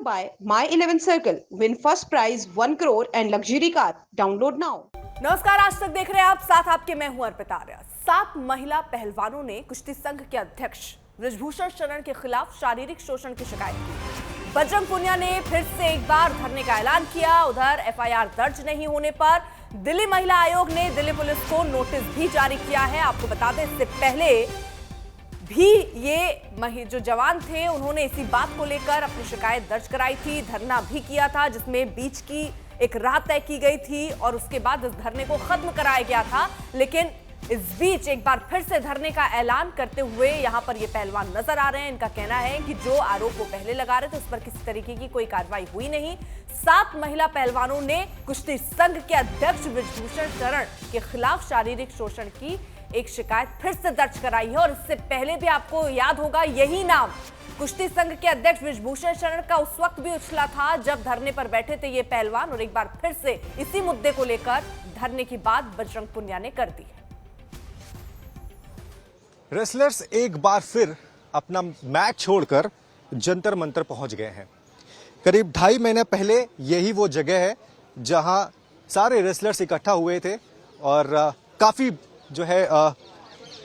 by My 11 Circle. Win first prize 1 crore and luxury car. Download now. नमस्कार, आज तक देख रहे हैं आप, साथ आपके मैं हूं अर्पिता आर्या। 7 महिला पहलवानों ने कुश्ती संघ के अध्यक्ष बृजभूषण शरण के खिलाफ शारीरिक शोषण की शिकायत की। बजरंग पुनिया ने फिर से एक बार धरने का ऐलान किया। उधर एफआईआर दर्ज नहीं होने पर दिल्ली महिला आयोग ने दिल्ली पुलिस को नोटिस भी जारी किया है। आपको बता दें, इससे पहले भी ये जो जवान थे उन्होंने इसी बात को लेकर अपनी शिकायत दर्ज कराई थी, धरना भी किया था, जिसमें बीच की एक राह तय की गई थी और उसके बाद इस धरने को खत्म कराया गया था। लेकिन इस बीच एक बार फिर से धरने का ऐलान करते हुए यहां पर ये पहलवान नजर आ रहे हैं। इनका कहना है कि जो आरोप वो पहले लगा रहे थे उस पर किसी तरीके की कोई कार्रवाई हुई नहीं। 7 महिला पहलवानों ने कुश्ती संघ के अध्यक्ष बृजभूषण शरण के खिलाफ शारीरिक शोषण की एक शिकायत फिर से दर्ज कराई है। और इससे पहले भी आपको याद होगा, यही नाम कुश्ती संघ के अध्यक्ष बृजभूषण शरण का उस वक्त भी उछला था जब धरने पर बैठे थे ये पहलवान, और एक बार फिर से इसी मुद्दे को लेकर धरने की बात बजरंग पुनिया ने कर दी है। रेसलर्स एक बार फिर अपना मैच छोड़कर जंतर मंतर पहुंच गए हैं। करीब 2.5 महीने पहले यही वो जगह है जहां सारे रेसलर्स इकट्ठा हुए थे और काफी जो है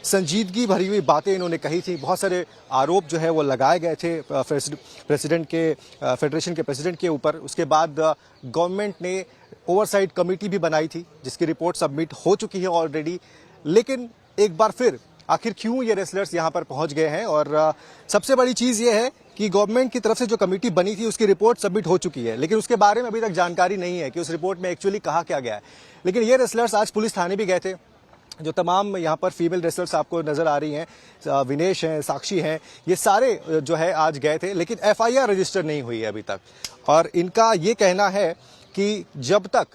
संजीदगी भरी हुई बातें इन्होंने कही थी। बहुत सारे आरोप जो है वो लगाए गए थे प्रेसिडेंट के फेडरेशन के प्रेसिडेंट के ऊपर। उसके बाद गवर्नमेंट ने ओवरसाइट कमेटी भी बनाई थी जिसकी रिपोर्ट सबमिट हो चुकी है ऑलरेडी। लेकिन एक बार फिर आखिर क्यों ये रेसलर्स यहाँ पर पहुंच गए हैं, और सबसे बड़ी चीज ये है कि गवर्नमेंट की तरफ से जो कमेटी बनी थी उसकी रिपोर्ट सबमिट हो चुकी है, लेकिन उसके बारे में अभी तक जानकारी नहीं है कि उस रिपोर्ट में एक्चुअली कहा क्या गया है। लेकिन ये रेसलर्स आज पुलिस थाने भी गए थे। जो तमाम यहाँ पर फीमेल रेसलर्स आपको नजर आ रही हैं, विनेश हैं, साक्षी हैं, ये सारे जो है आज गए थे, लेकिन एफआईआर रजिस्टर नहीं हुई है अभी तक। और इनका ये कहना है कि जब तक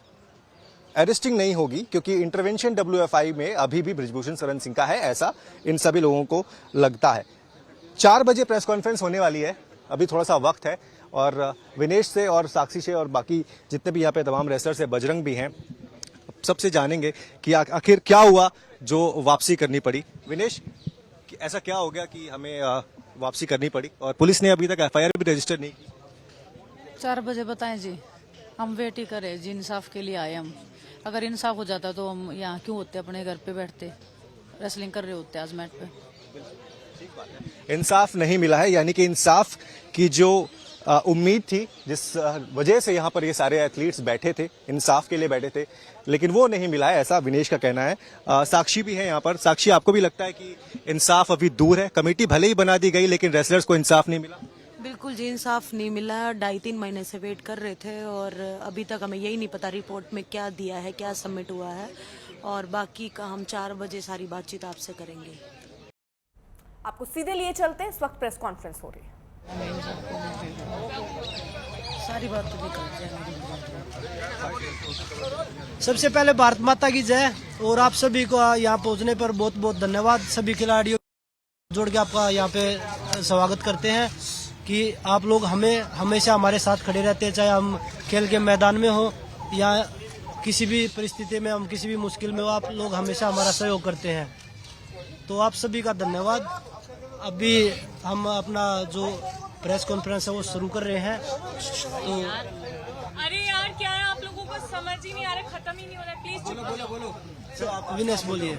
अरेस्टिंग नहीं होगी, क्योंकि इंटरवेंशन WFI में अभी भी बृजभूषण शरण सिंह का है, ऐसा इन सभी लोगों को लगता है। 4 बजे प्रेस कॉन्फ्रेंस होने वाली है, अभी थोड़ा सा वक्त है। और विनेश से और साक्षी से और बाकी जितने भी यहाँ पे तमाम रेसलर्स है, बजरंग भी हैं, सबसे जानेंगे कि आखिर क्या हुआ जो वापसी करनी पड़ी। विनेश, ऐसा क्या हो गया कि हमें वापसी करनी पड़ी और पुलिस ने अभी तक एफआईआर भी रजिस्टर नहीं की? 4 बजे बताएं जी, हम वेट ही करें जी, इंसाफ के लिए आए हम। अगर इंसाफ हो जाता तो हम यहाँ क्यों होते, अपने घर पे बैठते, रेसलिंग कर रहे होते आज मैट पे। ठीक बात है। इंसाफ नहीं मिला है, यानी कि इंसाफ की जो उम्मीद थी, जिस वजह से यहाँ पर ये सारे एथलीट्स बैठे थे, इंसाफ के लिए बैठे थे, लेकिन वो नहीं मिला है, ऐसा विनेश का कहना है। साक्षी भी है यहाँ पर। साक्षी, आपको भी लगता है कि इंसाफ अभी दूर है? कमेटी भले ही बना दी गई लेकिन रेसलर्स को इंसाफ नहीं मिला? बिल्कुल जी, इंसाफ नहीं मिला। 2.5-3 महीने से वेट कर रहे थे और अभी तक हमें यही नहीं पता रिपोर्ट में क्या दिया है, क्या सबमिट हुआ है, और बाकी का हम 4 बजे सारी बातचीत आपसे करेंगे। आपको सीधे लिए चलते हैं, इस वक्त प्रेस कॉन्फ्रेंस हो रही है। सारी बात तो सबसे पहले भारत माता की जय, और आप सभी को यहाँ पहुँचने पर बहुत बहुत धन्यवाद। सभी खिलाड़ियों जोड़ के आपका यहाँ पे स्वागत करते हैं कि आप लोग हमें हमेशा हमारे साथ खड़े रहते हैं, चाहे हम खेल के मैदान में हो या किसी भी परिस्थिति में, हम किसी भी मुश्किल में हो, आप लोग हमेशा हमारा सहयोग करते हैं। तो आप सभी का धन्यवाद। अभी हम अपना जो प्रेस कॉन्फ्रेंस है वो शुरू कर रहे हैं। तो अरे यार, क्या है, आप लोगों को समझ ही नहीं आ रहा, खत्म ही नहीं हो रहा, प्लीज बोलो। विनेश बोलिए।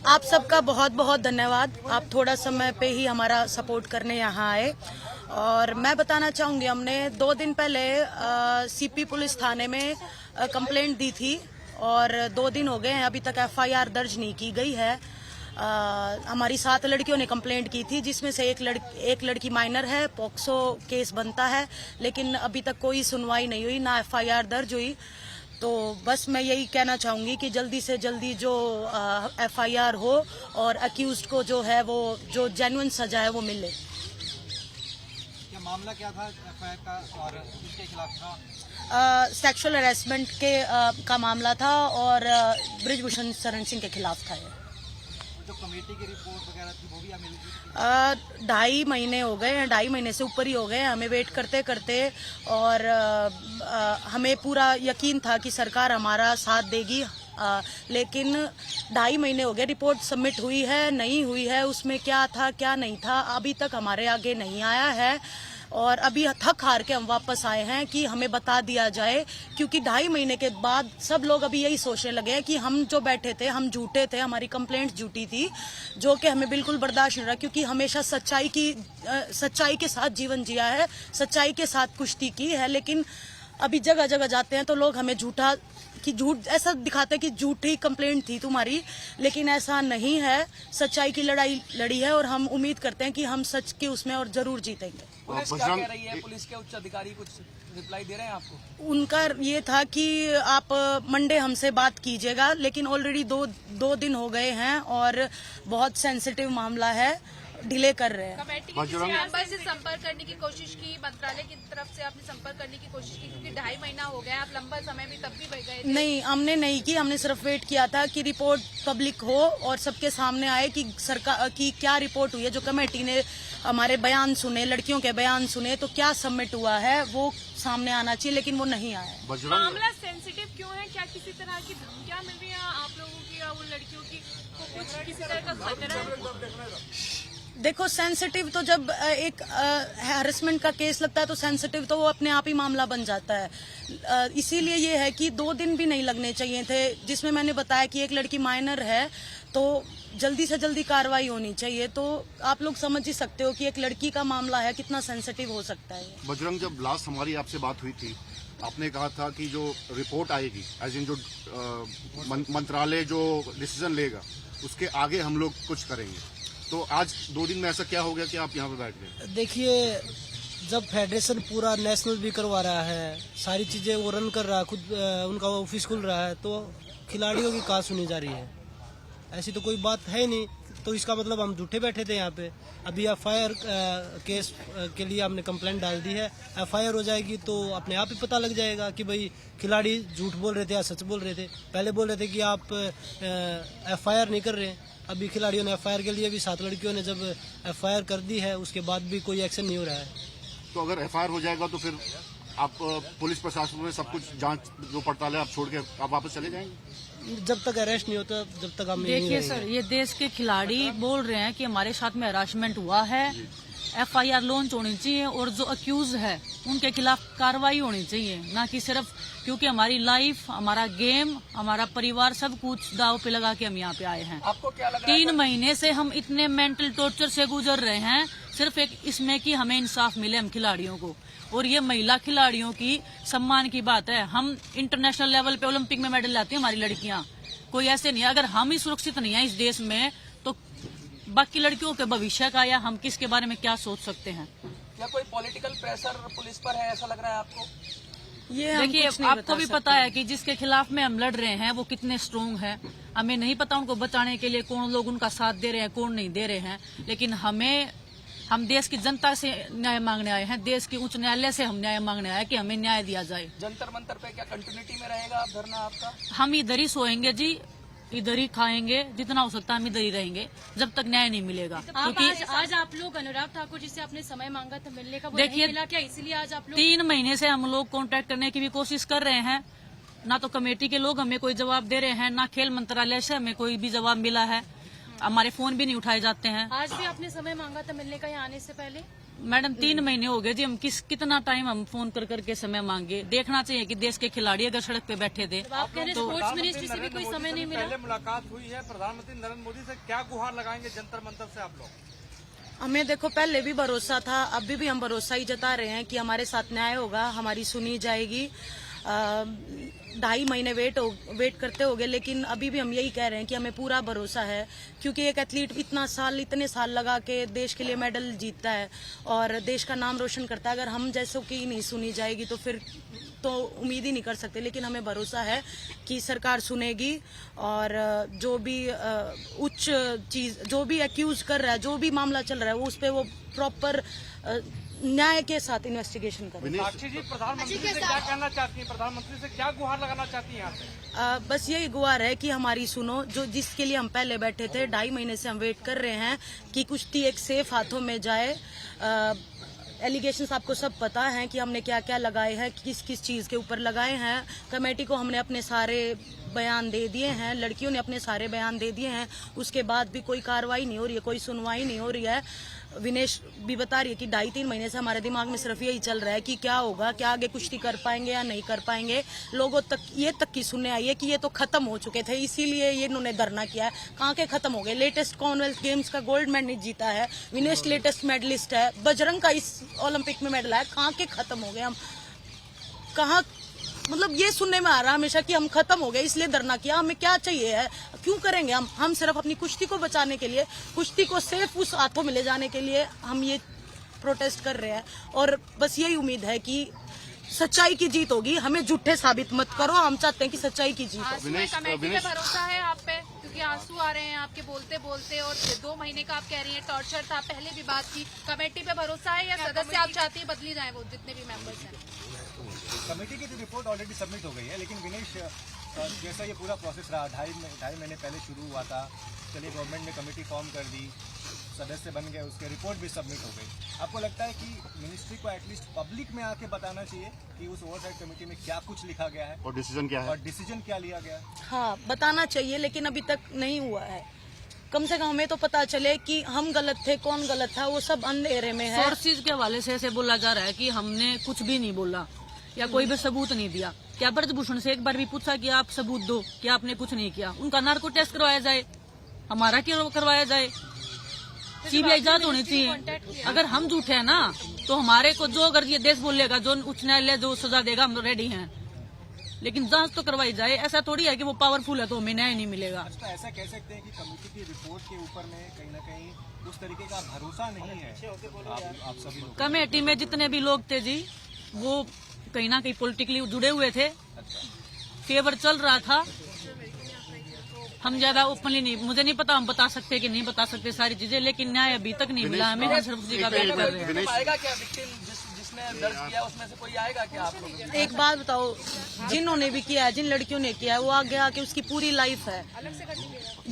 आप सबका बहुत बहुत धन्यवाद। आप थोड़ा समय पे ही हमारा सपोर्ट करने यहाँ आए, और मैं बताना चाहूंगी, हमने 2 दिन पहले CP पुलिस थाने में कंप्लेंट दी थी और 2 दिन हो गए हैं, अभी तक एफआईआर दर्ज नहीं की गई है। हमारी 7 लड़कियों ने कंप्लेंट की थी, जिसमें से एक लड़की माइनर है, पॉक्सो केस बनता है, लेकिन अभी तक कोई सुनवाई नहीं हुई, ना एफआईआर दर्ज हुई। तो बस मैं यही कहना चाहूंगी कि जल्दी से जल्दी जो एफआईआर हो और अक्यूज्ड को जो है वो जो जेन्युइन सजा है वो मिले। क्या मामला क्या था एफआईआर का और किसके खिलाफ था? सेक्सुअल हैरेसमेंट के का मामला था और बृजभूषण शरण सिंह के खिलाफ था ये। जो कमेटी की रिपोर्ट वगैरह थी वो भी मिली थी? 2.5 महीने हो गए हैं, 2.5 महीने से ऊपर ही हो गए हैं हमें वेट करते करते, और हमें पूरा यकीन था कि सरकार हमारा साथ देगी, लेकिन 2.5 महीने हो गए, रिपोर्ट सबमिट हुई है नहीं हुई है, उसमें क्या था क्या नहीं था अभी तक हमारे आगे नहीं आया है। और अभी थक हार के हम वापस आए हैं कि हमें बता दिया जाए, क्योंकि 2.5 महीने के बाद सब लोग अभी यही सोचने लगे हैं कि हम जो बैठे थे हम झूठे थे, हमारी कंप्लेंट झूठी थी, जो कि हमें बिल्कुल बर्दाश्त नहीं रहा, क्योंकि हमेशा सच्चाई के साथ जीवन जिया है, सच्चाई के साथ कुश्ती की है। लेकिन अभी जगह जगह जाते हैं तो लोग हमें झूठ ऐसा दिखाते हैं कि झूठी कंप्लेंट थी तुम्हारी, लेकिन ऐसा नहीं है। सच्चाई की लड़ाई लड़ी है और हम उम्मीद करते हैं कि हम सच के उसमें और जरूर जीतेंगे। पुलिस क्या कह रही है? पुलिस के उच्च अधिकारी कुछ रिप्लाई दे रहे हैं आपको? उनका ये था कि आप मंडे हमसे बात कीजिएगा, लेकिन ऑलरेडी दो दिन हो गए हैं और बहुत सेंसिटिव मामला है, डिले कर रहे हैं। कमेटी किसी मेंबर से संपर्क करने की कोशिश की, मंत्रालय की तरफ से आपने संपर्क करने की कोशिश की, क्योंकि 2.5 महीना हो गया, आप लंबा समय भी तब भी गए थे। नहीं, हमने नहीं की, हमने सिर्फ वेट किया था कि रिपोर्ट पब्लिक हो और सबके सामने आए कि सरकार की क्या रिपोर्ट हुई है। जो कमेटी ने हमारे बयान सुने, लड़कियों के बयान सुने, तो क्या सबमिट हुआ है वो सामने आना चाहिए, लेकिन वो नहीं आया। मामला सेंसिटिव क्यों है? क्या किसी तरह की धमकियां मिल रही है आप लोगों की या उन लड़कियों की को कुछ किसी तरह का खतरा है? देखो, सेंसिटिव तो जब एक हैरेसमेंट का केस लगता है तो सेंसिटिव तो वो अपने आप ही मामला बन जाता है। इसीलिए ये है कि 2 दिन भी नहीं लगने चाहिए थे, जिसमें मैंने बताया कि एक लड़की माइनर है तो जल्दी से जल्दी कार्रवाई होनी चाहिए। तो आप लोग समझ ही सकते हो कि एक लड़की का मामला है, कितना सेंसिटिव हो सकता है। बजरंग, जब लास्ट हमारी आपसे बात हुई थी, आपने कहा था कि जो रिपोर्ट आएगी, एज इन जो मंत्रालय जो डिसीजन लेगा उसके आगे हम लोग कुछ करेंगे। तो आज 2 दिन में ऐसा क्या हो गया कि आप यहाँ पे बैठ गए? देखिए, जब फेडरेशन पूरा नेशनल भी करवा रहा है, सारी चीजें वो रन कर रहा है, खुद उनका ऑफिस खुल रहा है, तो खिलाड़ियों की कहाँ सुनी जा रही है? ऐसी तो कोई बात है नहीं। तो इसका मतलब हम झूठे बैठे थे यहाँ पे। अभी एफआईआर केस के लिए हमने कंप्लेंट डाल दी है, एफआईआर हो जाएगी तो अपने आप ही पता लग जाएगा कि भाई खिलाड़ी झूठ बोल रहे थे या सच बोल रहे थे। पहले बोल रहे थे कि आप एफआईआर नहीं कर रहे हैं, अभी खिलाड़ियों ने एफआईआर के लिए भी 7 लड़कियों ने जब एफआईआर कर दी है, उसके बाद भी कोई एक्शन नहीं हो रहा है। तो अगर एफआईआर हो जाएगा तो फिर आप पुलिस प्रशासन में सब कुछ जांच जो पड़ताल है आप छोड़ के आप वापस चले जाएंगे? जब तक अरेस्ट नहीं होता जब तक हम देखिए सर, ये देश के खिलाड़ी बोल रहे हैं कि हमारे साथ में हरासमेंट हुआ है, एफआईआर लॉन्च होनी चाहिए और जो अक्यूज है उनके खिलाफ कार्रवाई होनी चाहिए, ना कि सिर्फ क्योंकि हमारी लाइफ, हमारा गेम, हमारा परिवार सब कुछ दाव पे लगा के हम यहाँ पे आए हैं। आपको क्या लग रहा है? 3 महीने से हम इतने मेंटल टॉर्चर से गुजर रहे हैं, सिर्फ एक इसमें कि हमें इंसाफ मिले हम खिलाड़ियों को। और ये महिला खिलाड़ियों की सम्मान की बात है। हम इंटरनेशनल लेवल पे ओलंपिक में मेडल लाती हैं हमारी लड़कियां, कोई ऐसे नहीं है। अगर हम ही सुरक्षित नहीं है इस देश में तो बाकी लड़कियों के भविष्य का या हम किसके बारे में क्या सोच सकते हैं? क्या कोई पॉलिटिकल प्रेशर पुलिस पर है, ऐसा लग रहा है आपको? ये हम देखिए, कुछ नहीं आपको बता भी सकते। पता है कि जिसके खिलाफ में हम लड़ रहे हैं वो कितने स्ट्रोंग है। हमें नहीं पता उनको बचाने के लिए कौन लोग उनका साथ दे रहे हैं, कौन नहीं दे रहे हैं, लेकिन हम देश की जनता से न्याय मांगने आए हैं, देश के उच्च न्यायालय से हम न्याय मांगने आए कि हमें न्याय दिया जाए। जंतर मंतर पे क्या कंटिन्यूटी में रहेगा आप धरना आपका? हम इधर ही सोएंगे जी, इधर ही खाएंगे, जितना हो सकता है हम इधर ही रहेंगे जब तक न्याय नहीं मिलेगा। क्योंकि आज आप लोग अनुराग ठाकुर जी से आपने समय मांगा था मिलने का, वो देखिए, नहीं मिला क्या? इसीलिए आज आप लोग 3 महीने से हम लोग कांटेक्ट करने की भी कोशिश कर रहे हैं, ना तो कमेटी के लोग हमें कोई जवाब दे रहे हैं, ना खेल मंत्रालय से हमें कोई भी जवाब मिला है। हमारे फोन भी नहीं उठाए जाते हैं। आज भी आपने समय मांगा था मिलने का यहाँ आने से पहले? मैडम 3 महीने हो गए जी, हम कितना टाइम हम फोन कर करके समय मांगे। देखना चाहिए कि देश के खिलाड़ी अगर सड़क पे बैठे थे आप कह रहे तो स्पोर्ट्स मिनिस्ट्री से भी कोई समय नहीं मिला? पहले मुलाकात हुई है प्रधानमंत्री नरेंद्र मोदी से, क्या गुहार लगाएंगे जंतर मंतर से आप लोग? हमें देखो पहले भी भरोसा था, अभी भी हम भरोसा ही जता रहे हैं कि हमारे साथ न्याय होगा, हमारी सुनी जाएगी। 2.5 महीने वेट करते हो गए, लेकिन अभी भी हम यही कह रहे हैं कि हमें पूरा भरोसा है, क्योंकि एक एथलीट इतने साल लगा के देश के लिए मेडल जीतता है और देश का नाम रोशन करता है। अगर हम जैसों की नहीं सुनी जाएगी तो फिर तो उम्मीद ही नहीं कर सकते, लेकिन हमें भरोसा है कि सरकार सुनेगी और जो भी उच्च चीज, जो भी एक्यूज कर रहा है, जो भी मामला चल रहा है, उस पे वो प्रॉपर न्याय के साथ इन्वेस्टिगेशन करें। साक्षी जी, प्रधानमंत्री से क्या कहना चाहती हैं? प्रधानमंत्री से क्या गुहार लगाना चाहती हैं यहाँ पे? बस यही गुहार है कि हमारी सुनो, जो जिसके लिए हम पहले बैठे थे, 2.5 महीने से हम वेट कर रहे हैं कि कुश्ती एक सेफ हाथों में जाए। एलिगेशंस आपको सब पता है कि हमने क्या क्या लगाए हैं, किस किस चीज के ऊपर लगाए हैं। कमेटी को हमने अपने सारे बयान दे दिए हैं, लड़कियों ने अपने सारे बयान दे दिए हैं, उसके बाद भी कोई कार्रवाई नहीं हो रही है, कोई सुनवाई नहीं हो रही है। विनेश भी बता रही है कि 2.5-3 महीने से हमारे दिमाग में सिर्फ यही चल रहा है कि क्या होगा, क्या आगे कुश्ती कर पाएंगे या नहीं कर पाएंगे। लोगों तक ये तक की सुनने आई है कि ये तो खत्म हो चुके थे, इसीलिए ये इन्होंने धरना किया है। कहाँ के खत्म हो गए? लेटेस्ट कॉमनवेल्थ गेम्स का गोल्ड मेडल जीता है, विनेश लेटेस्ट मेडलिस्ट है, बजरंग का इस ओलंपिक में मेडल है, कहाँ के खत्म हो गए हम? कहाँ, मतलब ये सुनने में आ रहा है हमेशा कि हम खत्म हो गए इसलिए धरना किया। हमें क्या चाहिए है, क्यों करेंगे हम सिर्फ अपनी कुश्ती को बचाने के लिए, कुश्ती को सेफ उस हाथों में ले जाने के लिए हम ये प्रोटेस्ट कर रहे हैं। और बस यही उम्मीद है कि सच्चाई की जीत होगी, हमें झूठे साबित मत करो, हम चाहते हैं कि सच्चाई की जीत हो। कमेटी पे भरोसा है आप पे, क्योंकि आंसू आ रहे हैं आपके बोलते बोलते, और 2 महीने का आप कह रही हैं टॉर्चर था, पहले भी बात की। कमेटी पे भरोसा है या सदस्य आप चाहती है बदली जाए वो जितने भी मेंबर्स हैं? कमेटी की तो रिपोर्ट ऑलरेडी सबमिट हो गई है, लेकिन विनेश जैसा ये पूरा प्रोसेस रहा, ढाई महीने पहले शुरू हुआ था, चलिए गवर्नमेंट ने कमेटी फॉर्म कर दी, सदस्य बन गए, उसके रिपोर्ट भी सबमिट हो गई। आपको लगता है कि मिनिस्ट्री को एटलीस्ट पब्लिक में आके बताना चाहिए कि उस ओवरसाइट कमेटी में क्या कुछ लिखा गया है और डिसीजन क्या है, और डिसीजन क्या लिया गया है? हाँ, बताना चाहिए, लेकिन अभी तक नहीं हुआ है। कम से कम हमें तो पता चले कि हम गलत थे, कौन गलत था, वो सब अंधेरे में है। सोर्सेज के हवाले से ऐसे बोला जा रहा है कि हमने कुछ भी नहीं बोला या कोई भी सबूत नहीं दिया। क्या ब्रजभूषण से एक बार भी पूछा कि आप सबूत दो कि आपने कुछ नहीं किया? उनका नार्को टेस्ट करवाया जाए, हमारा क्यों करवाया जाए? सीबीआई जांच होनी चाहिए। अगर हम झूठे हैं ना तो हमारे को जो अगर ये देश बोलेगा, जो उच्च न्यायालय जो सजा देगा, हम रेडी हैं, लेकिन जांच तो करवाई जाए। ऐसा थोड़ी है कि वो पावरफुल है तो हमें न्याय नहीं मिलेगा। तो ऐसा कह सकते हैं कि कमेटी की रिपोर्ट के ऊपर में कहीं ना कहीं उस तरीके का भरोसा नहीं है आप सभी लोग? कमेटी में जितने भी लोग थे जी, वो कहीं ना कहीं पॉलिटिकली जुड़े हुए थे, फेवर चल रहा था। हम ज्यादा ओपनली नहीं, मुझे नहीं पता हम बता सकते कि नहीं बता सकते सारी चीजें, लेकिन न्याय अभी तक नहीं मिला हमें। हम सिर्फ उसी का वेट कर रहे हैं। आएगा क्या विक्टिम जिसने दर्ज किया उसमें से कोई आएगा क्या आप लोग? एक बात बताओ, जिन्होंने भी किया है, जिन लड़कियों ने किया है, वो आगे आके उसकी पूरी लाइफ है।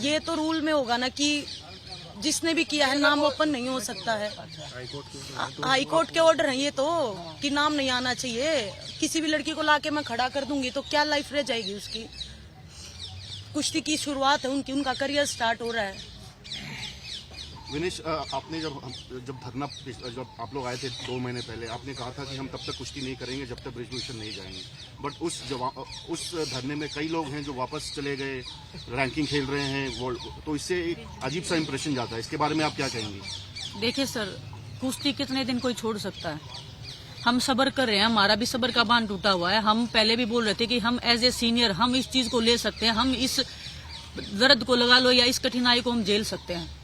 ये तो रूल में होगा ना कि जिसने भी किया है नाम ओपन नहीं हो सकता है। हाई कोर्ट के ऑर्डर है ये तो, कि नाम नहीं आना चाहिए। किसी भी लड़की को लाके मैं खड़ा कर दूंगी तो क्या लाइफ रह जाएगी उसकी? कुश्ती की शुरुआत है उनकी, उनका करियर स्टार्ट हो रहा है। विनेश, आपने जब धरना जब आप लोग आए थे 2 महीने पहले, आपने कहा था कि हम तब तक कुश्ती नहीं करेंगे जब तक ब्रिजभूषण नहीं जाएंगे। बट उस धरने में कई लोग हैं जो वापस चले गए, रैंकिंग खेल रहे हैं, वो तो इससे एक अजीब सा इंप्रेशन जाता है। इसके बारे में आप क्या कहेंगे? देखिए सर, कुश्ती कितने दिन कोई छोड़ सकता है? हम सब्र कर रहे हैं, हमारा भी सब्र का बांध टूटा हुआ है। हम पहले भी बोल रहे थे कि हम एज ए सीनियर हम इस चीज को ले सकते हैं, हम इस दर्द को लगा लो या इस कठिनाई को हम झेल सकते हैं।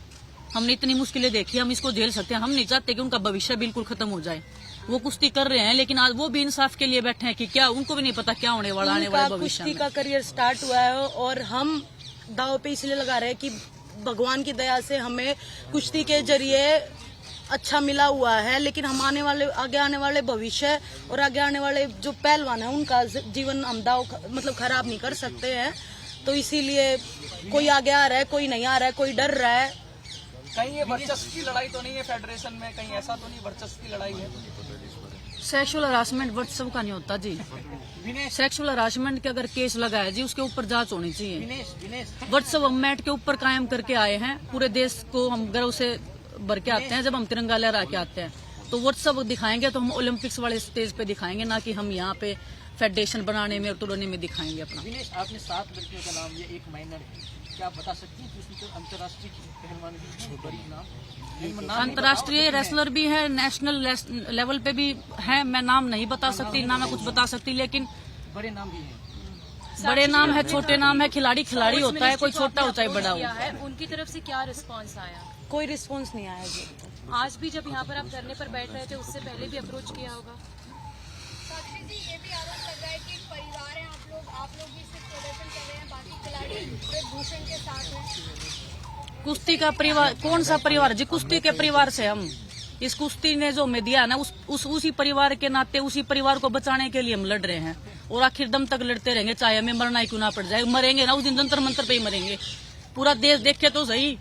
हमने इतनी मुश्किलें देखी, हम इसको झेल सकते हैं। हम नहीं चाहते कि उनका भविष्य बिल्कुल खत्म हो जाए। वो कुश्ती कर रहे हैं, लेकिन आज वो भी इंसाफ के लिए बैठे हैं कि क्या उनको भी नहीं पता क्या होने वाला आने वाले भविष्य में। कुश्ती का करियर स्टार्ट हुआ है और हम दाव पे इसलिए लगा रहे हैं कि भगवान की दया से हमें कुश्ती के जरिए अच्छा मिला हुआ है, लेकिन हम आगे आने वाले भविष्य और आगे आने वाले जो पहलवान है उनका जीवन हम दाव मतलब खराब नहीं कर सकते हैं। तो इसीलिए कोई आगे आ रहा है, कोई नहीं आ रहा है, कोई डर रहा है। कहीं ये वर्चस्व की लड़ाई तो नहीं है फेडरेशन में? कहीं ऐसा तो नहीं वर्चस्व की लड़ाई है? सेक्सुअल हरासमेंट वर्चस्व का नहीं होता जी। सेक्सुअल हरासमेंट के अगर केस लगाया जी, उसके ऊपर जांच होनी चाहिए। वर्चस्व हम मैट के ऊपर कायम करके आए हैं, पूरे देश को हम गर्व से भर के आते हैं। जब हम तिरंगा लहरा के आते हैं तो वर्चस्व दिखाएंगे तो हम ओलंपिक्स वाले स्टेज पे दिखाएंगे, ना कि हम यहाँ पे फेडरेशन बनाने में और तोड़ने में दिखाएंगे अपना। विनेश, आपने 7 लड़कियों का नाम, ये एक माइनर है, क्या आप बता सकती हैं कि उसमें अंतर्राष्ट्रीय पहलवान भी बड़ी नाम? अंतर्राष्ट्रीय रेसलर भी है, नेशनल लेवल पे भी है। मैं नाम नहीं बता सकती, ना मैं कुछ बता सकती, लेकिन बड़े नाम भी हैं। बड़े नाम है, छोटे नाम है। खिलाड़ी खिलाड़ी होता है, कोई छोटा हो चाहे बड़ा हो। उनकी तरफ से क्या रिस्पांस आया? कोई रिस्पॉन्स नहीं आया जी। आज भी जब यहाँ पर आप धरने पर बैठ रहे थे, उससे पहले भी अप्रोच किया होगा? साक्षी जी, ये भी आरोप लग रहा है कि परिवार है आप लोग भी सिर्फ प्रदर्शन कर रहे हैं, बाकी खिलाड़ी ब्रिजभूषण के साथ हैं। कुश्ती का परिवार कौन सा परिवार जी? कुश्ती के परिवार से हम, इस कुश्ती ने जो हमें दिया ना, उसी परिवार के नाते उसी परिवार को बचाने के लिए हम लड़ रहे हैं और आखिर दम तक लड़ते रहेंगे, चाहे हमें मरना ही क्यों ना पड़ जाए। मरेंगे ना उस दिन जंतर मंतर पे ही मरेंगे। पूरा देश देखे तो सही।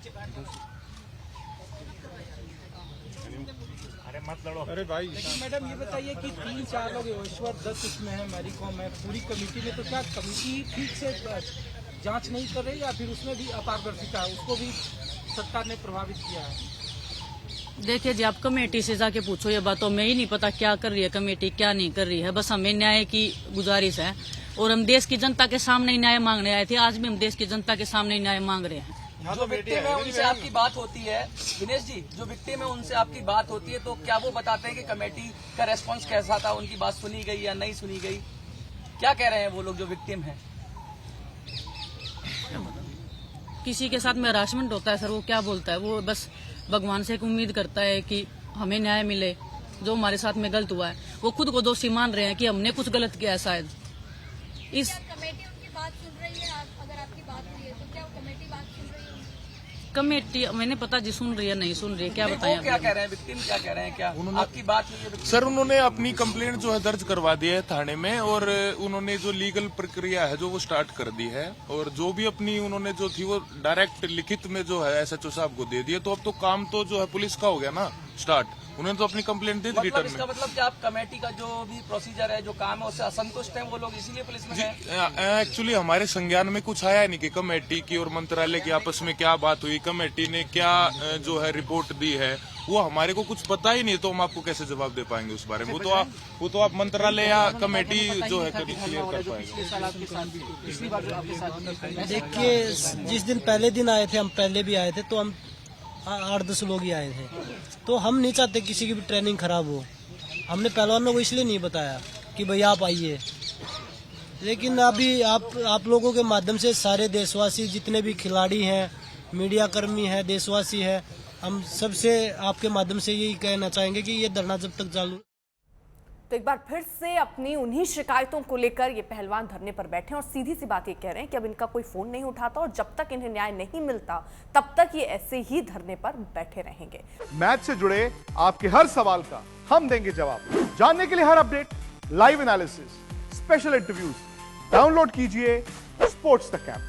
अरे भाई लेकिन मैडम ये बताइए कि 3-4 लोग ईश्वर दत्त इसमें है, मैरी कॉम है, पूरी कमेटी में, तो क्या कमेटी ठीक से जांच नहीं कर रही या फिर उसमें भी अपारदर्शिता है, उसको भी सरकार ने प्रभावित किया है? देखिए जी, आप कमेटी से जाके पूछो ये बात, तो मैं ही नहीं पता क्या कर रही है कमेटी, क्या नहीं कर रही है। बस हमें न्याय की गुजारिश है और हम देश की जनता के सामने न्याय मांगने आए थे। आज भी हम देश की जनता के सामने न्याय मांग रहे हैं। जो विक्टिम है उनसे आपकी बात होती है, दिनेश जी, जो विक्टिम है उनसे आपकी बात होती है, तो क्या वो बताते हैं कि कमेटी का रेस्पॉन्स कैसा था, उनकी बात सुनी गई या नहीं सुनी गई? क्या कह रहे हैं वो लोग जो विक्टिम है? किसी के साथ में हरासमेंट होता है सर, वो क्या बोलता है, वो बस भगवान से एक उम्मीद करता है कि हमें न्याय मिले। जो हमारे साथ में गलत हुआ है वो खुद को दोषी मान रहे हैं कि हमने कुछ गलत किया है शायद। इस कमेटी उनकी बात सुन रही है, अगर आपकी बात हुई है तो क्या कमेटी बात सुन रही है? कमेटी मैंने पता जी सुन रही है नहीं सुन रही है, क्या बताएं? क्या कह रहे हैं विक्टिम, क्या कह रहे हैं, क्या आपकी बात हुई है? सर उन्होंने अपनी कंप्लेंट जो है दर्ज करवा दी है थाने में, और उन्होंने जो लीगल प्रक्रिया है जो वो स्टार्ट कर दी है, और जो भी अपनी उन्होंने जो थी वो डायरेक्ट लिखित में जो है SHO साहब को दे दिए। तो अब तो काम तो जो है पुलिस का हो गया ना स्टार्ट, उन्होंने तो अपनी कंप्लेंट दे दी रिटर्न में। इसका मतलब कि आप कमेटी का जो भी प्रोसीजर है, जो काम है, उससे असंतुष्ट हैं वो लोग, इसीलिए पुलिस में गए? एक्चुअली हमारे संज्ञान में कुछ आया नहीं कि कमेटी की और मंत्रालय की आपस में क्या बात हुई, कमेटी ने क्या जो है रिपोर्ट दी है, वो हमारे को कुछ पता ही नहीं, तो हम आपको कैसे जवाब दे पाएंगे उस बारे में? वो तो आप मंत्रालय या कमेटी जो है क्लियर कर पाएंगे। देखिए जिस दिन पहले दिन आए थे, हम पहले भी आए थे, तो हम 8-10 लोग ही आए थे, तो हम नहीं चाहते किसी की भी ट्रेनिंग खराब हो। हमने पहलवानों को इसलिए नहीं बताया कि भाई आप आइए, लेकिन अभी आप लोगों के माध्यम से सारे देशवासी जितने भी खिलाड़ी हैं, मीडिया कर्मी हैं, देशवासी हैं, हम सबसे आपके माध्यम से यही कहना चाहेंगे कि ये धरना जब तक चालू। तो एक बार फिर से अपनी उन्हीं शिकायतों को लेकर ये पहलवान धरने पर बैठे और सीधी सी बात ये कह रहे हैं कि अब इनका कोई फोन नहीं उठाता और जब तक इन्हें न्याय नहीं मिलता तब तक ये ऐसे ही धरने पर बैठे रहेंगे। मैच से जुड़े आपके हर सवाल का हम देंगे जवाब। जानने के लिए हर update, live analysis, special interviews, download कीजिए स्पोर्ट्स तक ऐप।